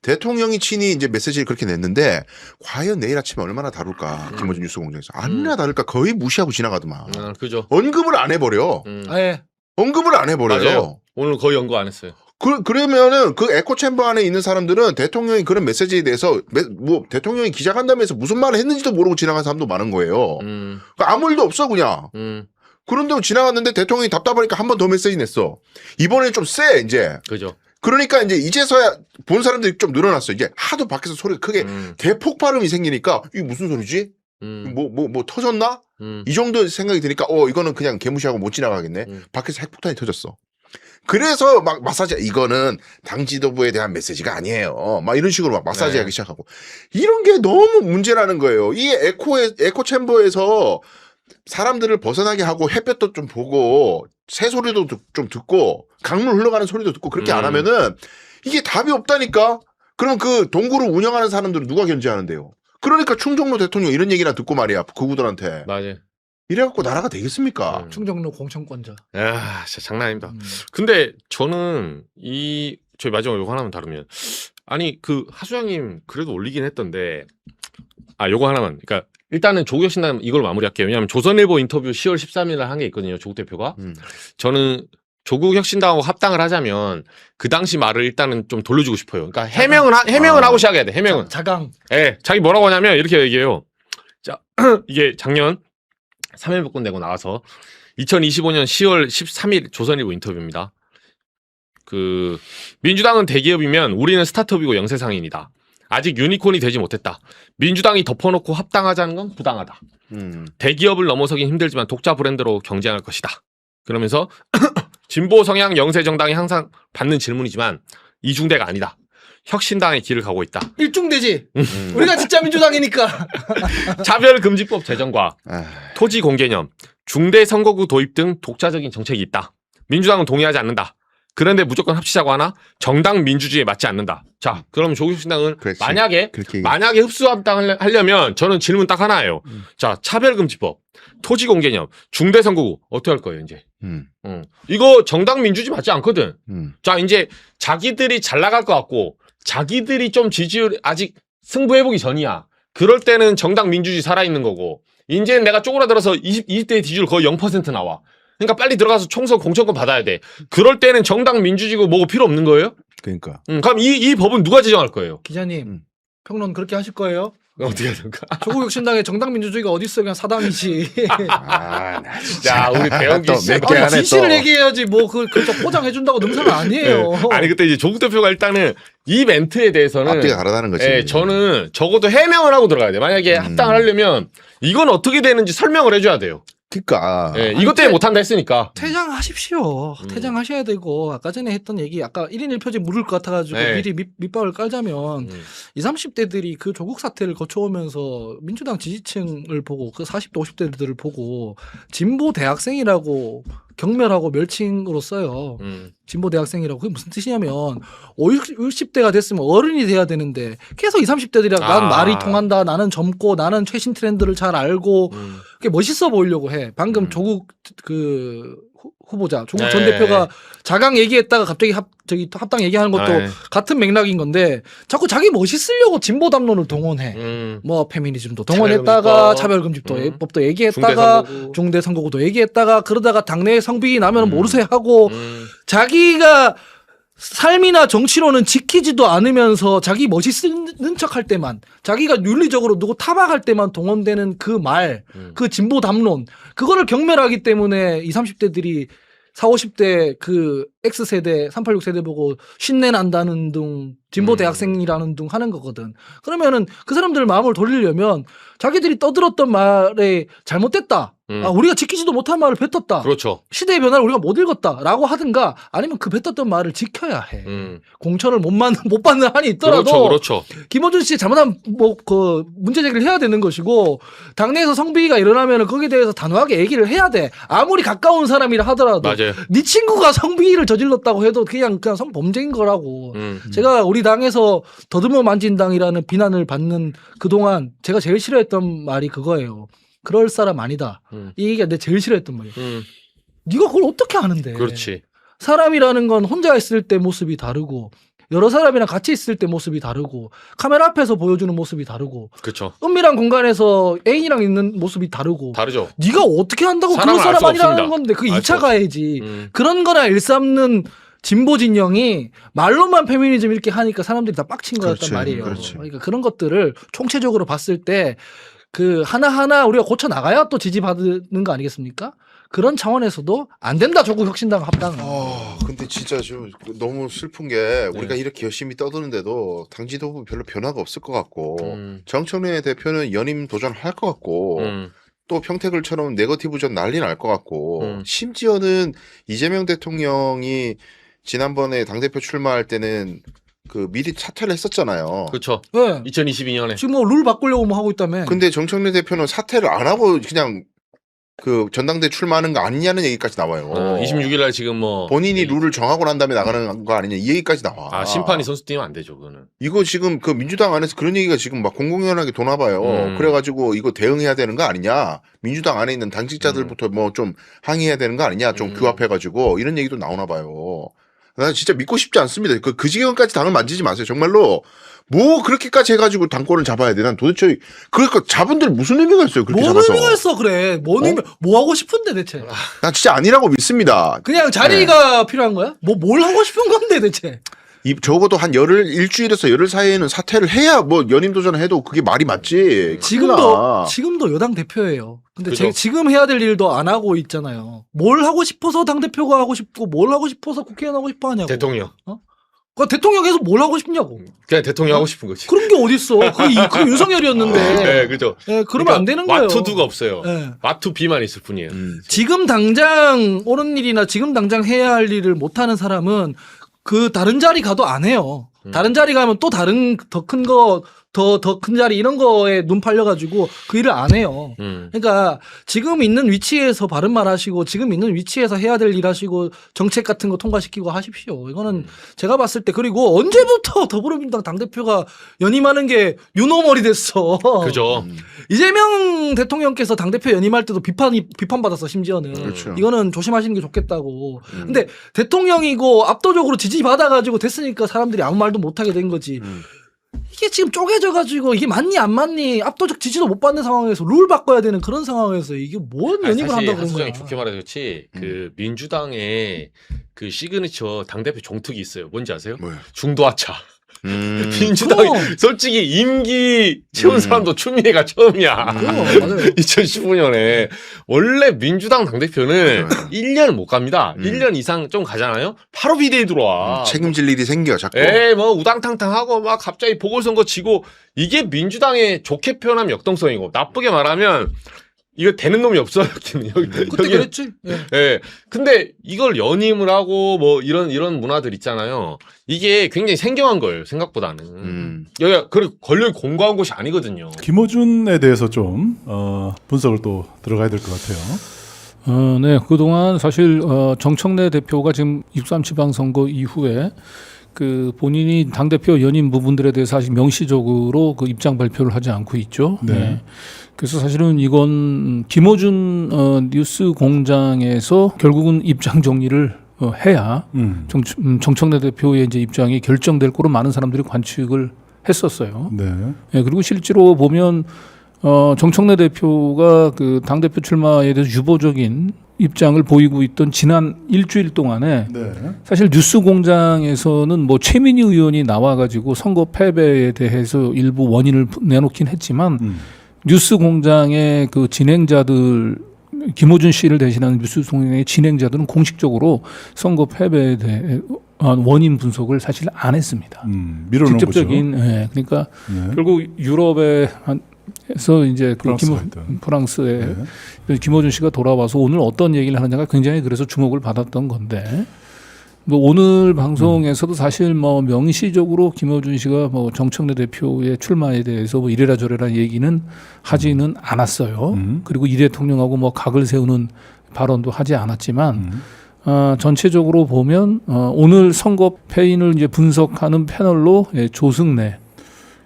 대통령이 친히 이제 메시지를 그렇게 냈는데 과연 내일 아침에 얼마나 다룰까. 김어준 뉴스공장에서. 아니나 다를까 거의 무시하고 지나가더만. 그죠. 언급을 안 해버려. 예. 언급을 안 해버려요. 맞아요. 오늘 거의 연구 안 했어요. 그러면은 그 에코 챔버 안에 있는 사람들은 대통령이 그런 메시지에 대해서 대통령이 기자간담회에서 무슨 말을 했는지도 모르고 지나간 사람도 많은 거예요. 그러니까 아무 일도 없어 그냥. 그런데 지나갔는데 대통령이 답답하니까 한 번 더 메시지 냈어. 이번에는 좀 세 이제. 그죠. 그러니까 이제서야 본 사람들이 좀 늘어났어. 이제 하도 밖에서 소리가 크게 대폭발음이 생기니까 이게 무슨 소리지? 뭐 터졌나? 이 정도 생각이 드니까 이거는 그냥 개무시하고 못 지나가겠네. 밖에서 핵폭탄이 터졌어. 그래서 막 마사지 이거는 당 지도부에 대한 메시지가 아니에요. 막 이런 식으로 막 마사지하기 시작하고 이런 게 너무 문제라는 거예요. 이 에코 챔버에서 사람들을 벗어나게 하고 햇볕도 좀 보고 새 소리도 좀 듣고 강물 흘러가는 소리도 듣고 그렇게 안 하면은 이게 답이 없다니까. 그럼 그 동굴을 운영하는 사람들은 누가 견제하는데요? 그러니까 충정로 대통령 이런 얘기나 듣고 말이야 그구들한테. 맞아요. 이래갖고 나라가 되겠습니까? 충정로 공천권자. 야, 진짜 장난 아닙니다. 근데 저는 저희 마지막 요거 하나만 다루면 아니 그 하수영님 그래도 올리긴 했던데 요거 하나만. 그러니까 일단은 조국 혁신당 이걸 마무리할게요. 왜냐하면 조선일보 인터뷰 10월 13일 날 한 게 있거든요. 조국 대표가. 저는 조국 혁신당하고 합당을 하자면 그 당시 말을 일단은 좀 돌려주고 싶어요. 그러니까 해명을 하고 시작해야 돼. 해명은. 자강. 예, 자기 뭐라고 하냐면 이렇게 얘기해요. 자, 이게 작년 3일 복권 내고 나와서 2025년 10월 13일 조선일보 인터뷰입니다. 민주당은 대기업이면 우리는 스타트업이고 영세상인이다. 아직 유니콘이 되지 못했다. 민주당이 덮어놓고 합당하자는 건 부당하다. 대기업을 넘어서긴 힘들지만 독자 브랜드로 경쟁할 것이다. 그러면서 진보 성향 영세 정당이 항상 받는 질문이지만 이중대가 아니다. 혁신당의 길을 가고 있다. 일중대지. 우리가 진짜 민주당이니까. 차별금지법 제정과 토지 공개념, 중대 선거구 도입 등 독자적인 정책이 있다. 민주당은 동의하지 않는다. 그런데 무조건 합치자고 하나 정당 민주주의에 맞지 않는다. 자, 그럼 조국혁신당은 그렇지. 만약에 그렇게 흡수합당 하려면 저는 질문 딱 하나예요. 자, 차별금지법, 토지공개념, 중대선거구 어떻게 할 거예요 이제? 이거 정당 민주주의 맞지 않거든. 자, 이제 자기들이 잘 나갈 것 같고 자기들이 좀 지지율 아직 승부해보기 전이야. 그럴 때는 정당 민주주의 살아있는 거고 이제는 내가 쪼그라들어서 20대 지지율 거의 0% 나와. 그러니까 빨리 들어가서 총선 공천권 받아야 돼. 그럴 때는 정당 민주주의고 뭐고 필요 없는 거예요? 그러니까. 그럼 이 법은 누가 지정할 거예요? 기자님 평론 그렇게 하실 거예요? 어떻게 해야 될까? 조국혁신당의 정당 민주주의가 어디 있어? 그냥 사당이지. 나 진짜. 야, 우리 배영기 또 씨. 몇 개 아니, 안에 진실을 또. 얘기해야지 뭐 그저 포장해준다고 능사는 아니에요. 아니 그때 이제 조국 대표가 일단은 이 멘트에 대해서는 앞뒤가 다르다는 거지. 예, 저는 적어도 해명을 하고 들어가야 돼. 만약에 합당을 하려면 이건 어떻게 되는지 설명을 해줘야 돼요. 그러니까. 예, 이것 때문에 못한다 했으니까. 퇴장하십시오. 퇴장하셔야 되고 아까 전에 했던 얘기 아까 1인 1표제 물을 것 같아가지고 네. 미리 밑밥을 깔자면 20, 30대들이 그 조국 사태를 거쳐오면서 민주당 지지층을 보고 그 40대 50대들을 보고 진보 대학생이라고 경멸하고 멸칭으로 써요. 진보 대학생이라고. 그게 무슨 뜻이냐면 50, 60대가 됐으면 어른이 돼야 되는데 계속 20, 30대들이랑 난 말이 통한다. 나는 젊고 나는 최신 트렌드를 잘 알고 그게 멋있어 보이려고 해. 방금 조국 그 후보자 조국 전 네. 대표가 자강 얘기했다가 갑자기 합당 얘기하는 것도 네. 같은 맥락인 건데 자꾸 자기 멋있으려고 진보 담론을 동원해. 뭐 페미니즘도 동원했다가 차별금지법도 얘기했다가 중대선거구도 얘기했다가 그러다가 당내 성비기 나면 모르쇠 하고 자기가 삶이나 정치로는 지키지도 않으면서 자기 멋있는 척할 때만 자기가 윤리적으로 누구 타박할 때만 동원되는 그 말, 그 진보 담론 그거를 경멸하기 때문에 20, 30대들이 40, 50대 그 X세대 386세대 보고 신내 난다는 둥 진보 대학생이라는 둥 하는 거거든. 그러면은 그 사람들 마음을 돌리려면 자기들이 떠들었던 말에 잘못됐다. 아, 우리가 지키지도 못한 말을 뱉었다. 그렇죠. 시대의 변화를 우리가 못 읽었다라고 하든가 아니면 그 뱉었던 말을 지켜야 해. 공천을 못 받는 한이 있더라도 그렇죠. 김어준 씨 잘못하면 뭐 그 문제 제기를 해야 되는 것이고 당내에서 성비기가 일어나면 거기에 대해서 단호하게 얘기를 해야 돼. 아무리 가까운 사람이라 하더라도 맞아요. 네 친구가 성비기를 저질렀다고 해도 그냥 성범죄인 거라고. 제가 우리 당에서 더듬어 만진 당이라는 비난을 받는 그동안 제가 제일 싫어했던 말이 그거예요. 그럴 사람 아니다. 이 얘기가 내가 제일 싫어했던 말이야. 네가 그걸 어떻게 아는데. 그렇지. 사람이라는 건 혼자 있을 때 모습이 다르고 여러 사람이랑 같이 있을 때 모습이 다르고 카메라 앞에서 보여주는 모습이 다르고 그렇죠. 은밀한 공간에서 애인이랑 있는 모습이 다르고 다르죠. 네가 어떻게 한다고 그런 사람을 알 사람 수가 아니라는 없습니다. 건데 그 알 2차 수 가해지. 그런 거나 일삼는 진보 진영이 말로만 페미니즘 이렇게 하니까 사람들이 다 빡친 거였단 그렇지, 말이에요. 그렇지. 그러니까 그런 것들을 총체적으로 봤을 때 그 하나하나 우리가 고쳐 나가야 또 지지받는 거 아니겠습니까? 그런 차원에서도 안 된다. 조국 혁신당 합당은. 근데 진짜 좀 너무 슬픈 게 우리가 이렇게 열심히 떠드는데도 당 지도부 별로 변화가 없을 것 같고 정청래 대표는 연임 도전할 것 같고 또 평택을처럼 네거티브전 난리 날 것 같고 심지어는 이재명 대통령이 지난번에 당대표 출마할 때는 그 미리 사퇴를 했었잖아요. 그렇죠. 네. 2022년에. 지금 뭐 룰 바꾸려고 뭐 하고 있다며. 근데 정청래 대표는 사퇴를 안 하고 그냥 그 전당대 출마하는 거 아니냐는 얘기까지 나와요. 26일 날 지금 뭐 본인이 룰을 정하고 난 다음에 나가는 거 아니냐 이 얘기까지 나와. 아, 심판이 선수 뛰면 안 되죠, 그거는. 이거 지금 그 민주당 안에서 그런 얘기가 지금 막 공공연하게 도나봐요. 그래가지고 이거 대응해야 되는 거 아니냐. 민주당 안에 있는 당직자들부터 뭐 좀 항의해야 되는 거 아니냐. 좀 규합해가지고 이런 얘기도 나오나 봐요. 나 진짜 믿고 싶지 않습니다. 그 지경까지 당을 만지지 마세요. 정말로 뭐 그렇게까지 해가지고 당권을 잡아야 돼. 난 도대체 그러니까 잡은들 무슨 의미가 있어요. 그렇게 뭔 잡아서. 의미가 있어 그래. 뭔 의미? 뭐 하고 싶은데 대체? 난 진짜 아니라고 믿습니다. 그냥 자리가 필요한 거야? 뭐 뭘 하고 싶은 건데 대체? 적어도 한 일주일에서 열흘 사이에는 사퇴를 해야 뭐 연임 도전을 해도 그게 말이 맞지. 지금도 여당 대표예요. 근데 그죠. 지금 해야 될 일도 안 하고 있잖아요. 뭘 하고 싶어서 당 대표가 하고 싶고 뭘 하고 싶어서 국회의원 하고 싶어 하냐고. 대통령. 그 대통령에서 뭘 하고 싶냐고. 그냥 대통령 하고 싶은 거지. 그런 게 어딨어. 그 윤석열이었는데. 네, 그죠. 예, 그러면 안 되는 거예요. 와투두가 없어요. 예. 와투비만 있을 뿐이에요. 지금 당장 옳은 일이나 지금 당장 해야 할 일을 못하는 사람은 그 다른 자리 가도 안 해요. 다른 자리 가면 또 다른 더 큰 거 더 큰 자리 이런 거에 눈 팔려가지고 그 일을 안 해요. 그러니까 지금 있는 위치에서 바른 말 하시고 지금 있는 위치에서 해야 될 일 하시고 정책 같은 거 통과시키고 하십시오. 이거는 제가 봤을 때 그리고 언제부터 더불어민주당 당대표가 연임하는 게 유노멀이 됐어. 그죠. 이재명 대통령께서 당대표 연임할 때도 비판받았어, 심지어는. 그렇죠. 이거는 조심하시는 게 좋겠다고. 근데 대통령이고 압도적으로 지지받아가지고 됐으니까 사람들이 아무 말도 못하게 된 거지. 이게 지금 쪼개져가지고 이게 맞니 안 맞니 압도적 지지도 못 받는 상황에서 룰 바꿔야 되는 그런 상황에서 이게 뭔 연입을 한다고 그런 거야. 한수정이 좋게 말해서 그렇지 그 민주당의 그 시그니처 당대표 종특이 있어요. 뭔지 아세요? 뭐야? 중도하차. 민주당이 그럼. 솔직히 임기 채운 사람도 추미애가 처음이야. 맞아요. 2015년에 원래 민주당 당대표는 맞아요. 1년을 못 갑니다. 1년 이상 좀 가잖아요. 바로 비대위 들어와. 책임질 일이 생겨 자꾸. 에이 뭐 우당탕탕하고 막 갑자기 보궐선거 지고 이게 민주당의 좋게 표현하면 역동성이고 나쁘게 말하면 이거 되는 놈이 없어 여기는 그때 그랬지. 예. 예. 근데 이걸 연임을 하고 뭐 이런 문화들 있잖아요. 이게 굉장히 생경한 거예요, 생각보다는. 여기가 그리고 권력이 공고한 곳이 아니거든요. 김어준에 대해서 좀 분석을 또 들어가야 될 것 같아요. 네, 그동안 사실 정청래 대표가 지금 63 지방선거 이후에 그 본인이 당대표 연임 부분들에 대해서 사실 명시적으로 그 입장 발표를 하지 않고 있죠. 네. 그래서 사실은 이건 김어준 뉴스 공장에서 결국은 입장 정리를 해야 정청래 대표의 이제 입장이 결정될 거로 많은 사람들이 관측을 했었어요. 네. 예, 그리고 실제로 보면 정청래 대표가 그 당대표 출마에 대해서 유보적인 입장을 보이고 있던 지난 일주일 동안에 네. 사실 뉴스 공장에서는 뭐 최민희 의원이 나와가지고 선거 패배에 대해서 일부 원인을 내놓긴 했지만 뉴스 공장의 그 진행자들 김어준 씨를 대신하는 뉴스 공장의 진행자들은 공식적으로 선거 패배에 대해 원인 분석을 사실 안 했습니다. 밀어놓은 직접적인 거죠. 예, 그러니까 네. 결국 유럽에서 이제 그 프랑스 갈 때. 프랑스에 김어준 씨가 돌아와서 오늘 어떤 얘기를 하느냐가 굉장히 그래서 주목을 받았던 건데 뭐 오늘 방송에서도 사실 뭐 명시적으로 김어준 씨가 뭐 정청래 대표의 출마에 대해서 뭐 이래라 저래라 얘기는 하지는 않았어요. 그리고 이 대통령하고 뭐 각을 세우는 발언도 하지 않았지만 전체적으로 보면 오늘 선거 패인을 이제 분석하는 패널로 조승래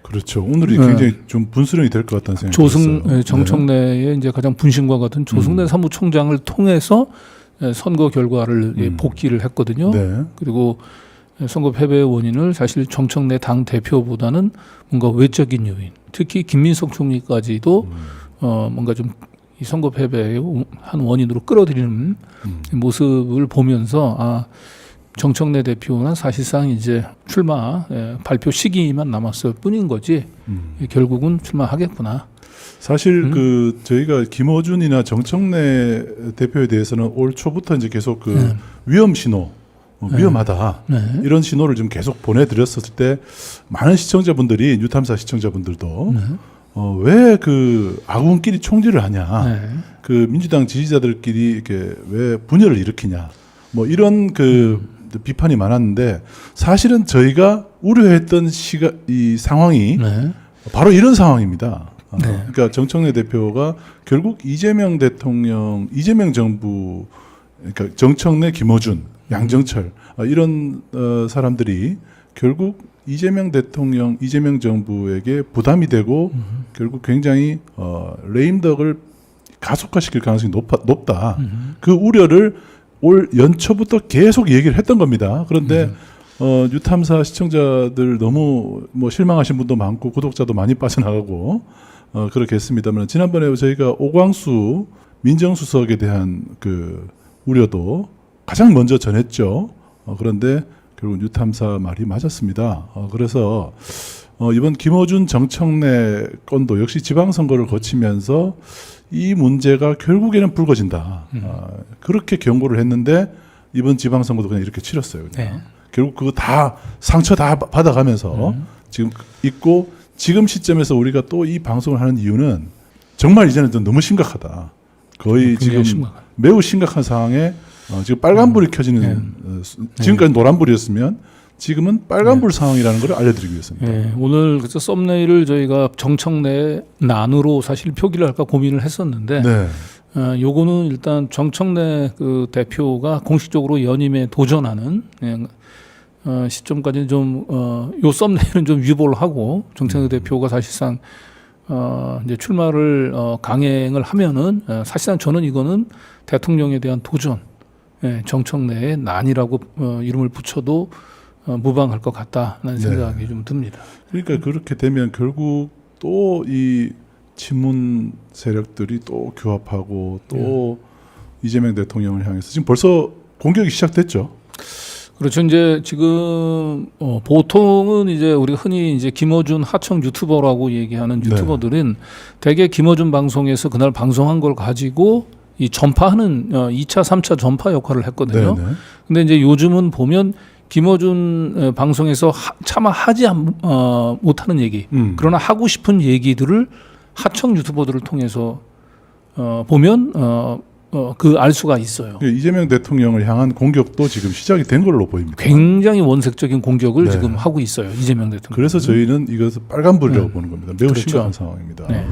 그렇죠. 오늘이 굉장히 좀 분수령이 될 것 같다는 생각이 들었어요. 정청래의 이제 가장 분신과 같은 조승래 사무총장을 통해서 선거 결과를 복기를 했거든요. 네. 그리고 선거 패배의 원인을 사실 정청래 당 대표보다는 뭔가 외적인 요인, 특히 김민석 총리까지도 뭔가 좀 이 선거 패배의 한 원인으로 끌어들이는 모습을 보면서 정청래 대표는 사실상 이제 출마 발표 시기만 남았을 뿐인 거지 결국은 출마하겠구나. 사실 그 저희가 김어준이나 정청래 대표에 대해서는 올 초부터 이제 계속 그 위험 신호, 위험하다 이런 신호를 좀 계속 보내드렸었을 때 많은 시청자분들이 뉴탐사 시청자분들도 왜 그 아군끼리 총질을 하냐, 그 민주당 지지자들끼리 이렇게 왜 분열을 일으키냐, 뭐 이런 그 비판이 많았는데 사실은 저희가 우려했던 이 상황이 바로 이런 상황입니다. 그러니까 정청래 대표가 결국 이재명 대통령, 이재명 정부, 그러니까 정청래, 김어준, 양정철 이런 사람들이 결국 이재명 대통령, 이재명 정부에게 부담이 되고 결국 굉장히 레임덕을 가속화시킬 가능성이 높다. 그 우려를 올 연초부터 계속 얘기를 했던 겁니다. 그런데 뉴탐사 시청자들 너무 뭐 실망하신 분도 많고 구독자도 많이 빠져나가고 그렇게 했습니다만 지난번에 저희가 오광수 민정수석에 대한 그 우려도 가장 먼저 전했죠. 그런데 결국 뉴탐사 말이 맞았습니다. 그래서 이번 김어준 정청래 건도 역시 지방선거를 거치면서 이 문제가 결국에는 불거진다. 그렇게 경고를 했는데 이번 지방선거도 그냥 이렇게 치렀어요. 그냥. 결국 그거 다 상처 다 받아가면서 지금 있고 지금 시점에서 우리가 또 이 방송을 하는 이유는 정말 이제는 좀 너무 심각하다. 거의 지금 매우 심각한 상황에 지금 빨간불이 켜지는 지금까지 노란불이었으면 지금은 빨간불 상황이라는 걸 알려드리기 위해서입니다. 예, 오늘 그래서 썸네일을 저희가 정청래 난으로 사실 표기를 할까 고민을 했었는데 네. 요거는 일단 정청래 그 대표가 공식적으로 연임에 도전하는 시점까지는 좀 요 썸네일은 좀 유보를 하고 정청래 대표가 사실상 이제 출마를 강행을 하면은 사실상 저는 이거는 대통령에 대한 도전, 정청래의 난이라고 이름을 붙여도 무방할 것 같다는 생각이 좀 듭니다. 그러니까 그렇게 되면 결국 또 이 친문 세력들이 또 규합하고 또 이재명 대통령을 향해서 지금 벌써 공격이 시작됐죠. 그렇죠. 이제 지금 보통은 이제 우리가 흔히 이제 김어준 하청 유튜버라고 얘기하는 유튜버들은 대개 김어준 방송에서 그날 방송한 걸 가지고 이 전파하는 2차, 3차 전파 역할을 했거든요. 네네. 근데 이제 요즘은 보면 김어준 방송에서 차마 하지 못하는 얘기, 그러나 하고 싶은 얘기들을 하청 유튜버들을 통해서 보면 그 알 수가 있어요. 이재명 대통령을 향한 공격도 지금 시작이 된 걸로 보입니다. 굉장히 원색적인 공격을 네. 지금 하고 있어요. 이재명 대통령. 그래서 저희는 이것을 빨간불이라고 보는 겁니다. 매우 그렇죠. 심각한 상황입니다. 네.